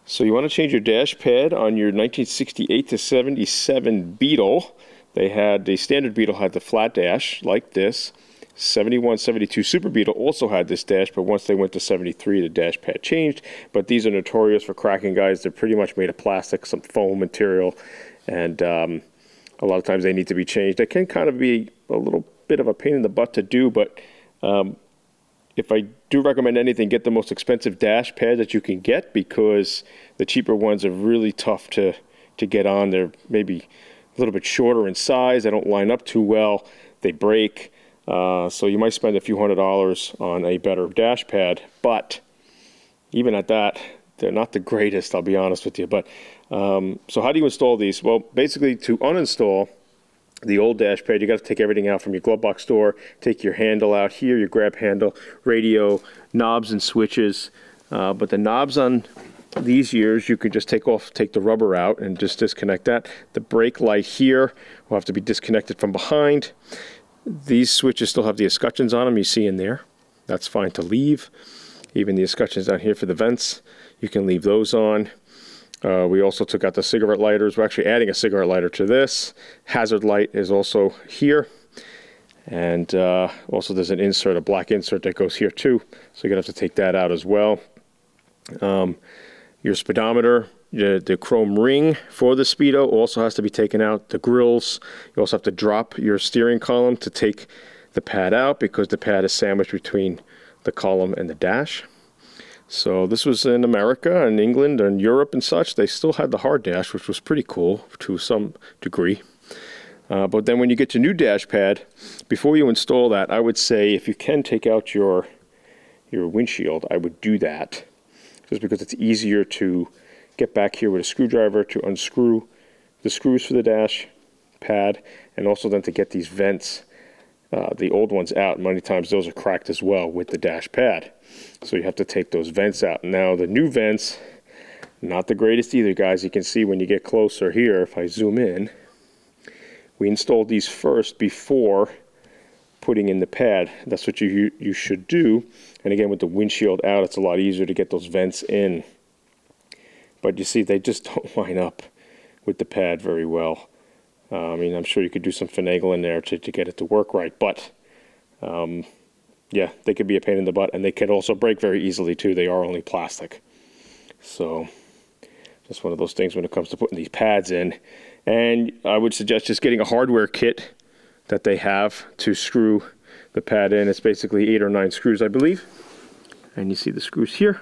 So you want to change your dash pad on your 1968 to 77 Beetle. The standard Beetle had the flat dash like this. 71, 72 Super Beetle also had this dash, but once they went to 73, the dash pad changed. But these are notorious for cracking, guys. They're pretty much made of plastic, some foam material, and a lot of times they need to be changed. They can kind of be a little bit of a pain in the butt to do, but if I do recommend anything, get the most expensive dash pad that you can get, because the cheaper ones are really tough to get on. They're maybe a little bit shorter in size. They don't line up too well. They break. So you might spend a few $100s on a better dash pad. But even at that, they're not the greatest, I'll be honest with you. But so how do you install these? Well, basically, to uninstall the old dash pad, you got to take everything out from your glove box door, take your handle out here, your grab handle, radio, knobs and switches. But the knobs on these years, you could just take the rubber out and just disconnect that. The brake light here will have to be disconnected from behind. These switches still have the escutcheons on them, you see in there. That's fine to leave. Even the escutcheons down here for the vents, you can leave those on. We also took out the cigarette lighters. We're actually adding a cigarette lighter to this. Hazard light is also here. And also there's an insert, a black insert that goes here too. So you're going to have to take that out as well. Your speedometer, the chrome ring for the Speedo also has to be taken out. The grills, you also have to drop your steering column to take the pad out, because the pad is sandwiched between the column and the dash. So this was in America and England and Europe and such. They still had the hard dash, which was pretty cool to some degree. But then when you get your new dash pad, before you install that, I would say if you can take out your windshield, I would do that. Just because it's easier to get back here with a screwdriver to unscrew the screws for the dash pad, and also then to get these vents, the old ones out. Many times those are cracked as well with the dash pad. So you have to take those vents out. Now the new vents, not the greatest either, guys. You can see when you get closer here, if I zoom in, we installed these first before putting in the pad. That's what you should do. And again, with the windshield out, it's a lot easier to get those vents in. But you see, they just don't line up with the pad very well. I mean, I'm sure you could do some finagling there to get it to work right. But yeah, they could be a pain in the butt, and they can also break very easily too. They are only plastic. So just one of those things when it comes to putting these pads in. And I would suggest just getting a hardware kit that they have to screw the pad in. It's basically 8 or 9 screws, I believe. And you see the screws here.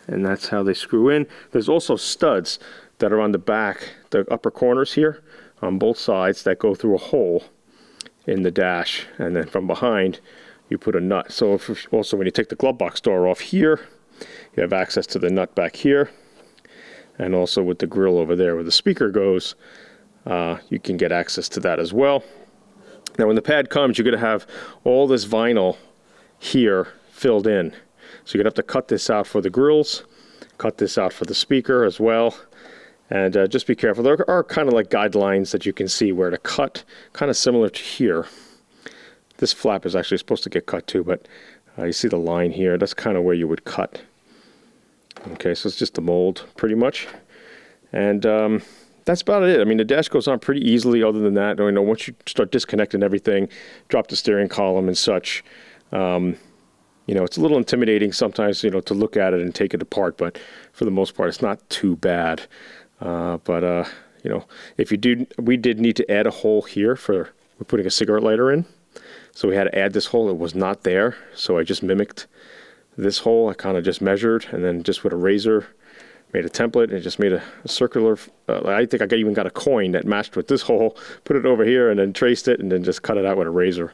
And that's how they screw in. There's also studs that are on the back, the upper corners here, on both sides, that go through a hole in the dash. And then from behind, you put a nut. So also when you take the glove box door off here, you have access to the nut back here. And also with the grill over there where the speaker goes, you can get access to that as well. Now when the pad comes, you're going to have all this vinyl here filled in. So you're going to have to cut this out for the grills, cut this out for the speaker as well. And just be careful. There are kind of like guidelines that you can see where to cut, kind of similar to here. This flap is actually supposed to get cut too, but you see the line here. That's kind of where you would cut. Okay, so it's just the mold pretty much. And that's about it. I mean, the dash goes on pretty easily other than that. You know, once you start disconnecting everything, drop the steering column and such, you know, it's a little intimidating sometimes, you know, to look at it and take it apart, but for the most part, it's not too bad. You know, we did need to add a hole here we're putting a cigarette lighter in. So we had to add this hole. It was not there. So I just mimicked this hole. I kind of just measured, and then just with a razor, made a template and just made a circular, I think I even got a coin that matched with this hole, put it over here and then traced it and then just cut it out with a razor.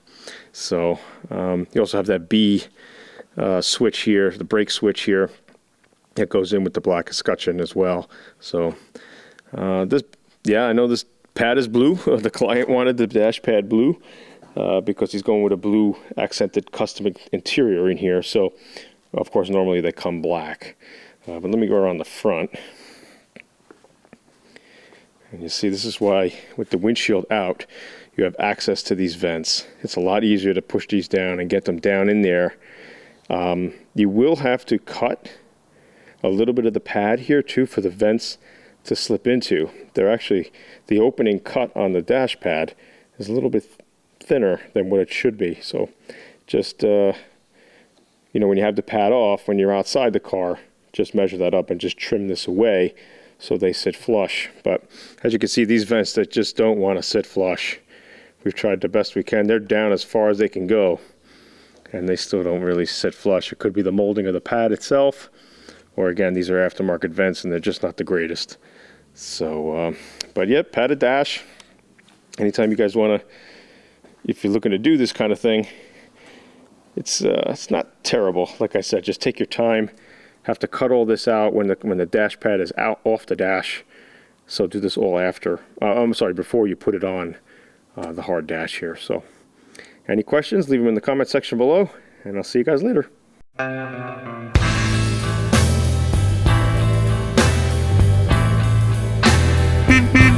So you also have that B switch here, the brake switch here, that goes in with the black escutcheon as well. So yeah, I know this pad is blue. The client wanted the dash pad blue because he's going with a blue accented custom interior in here. So of course normally they come black. But let me go around the front. And you see, this is why with the windshield out, you have access to these vents. It's a lot easier to push these down and get them down in there You will have to cut a little bit of the pad here too for the vents to slip into. They're actually, the opening cut on the dash pad is a little bit thinner than what it should be. So just, you know, when you have the pad off, when you're outside the car, just measure that up and just trim this away so they sit flush. But as you can see, these vents that just don't want to sit flush, we've tried the best we can. They're down as far as they can go, and they still don't really sit flush. It could be the molding of the pad itself, or again, these are aftermarket vents and they're just not the greatest. So, but yeah, padded dash. Anytime you guys want to, if you're looking to do this kind of thing, it's not terrible. Like I said, just take your time. Have to cut all this out when the dash pad is out off the dash. So do this all after. I'm sorry, before you put it on the hard dash here. So, any questions? Leave them in the comment section below, and I'll see you guys later. Beep beep.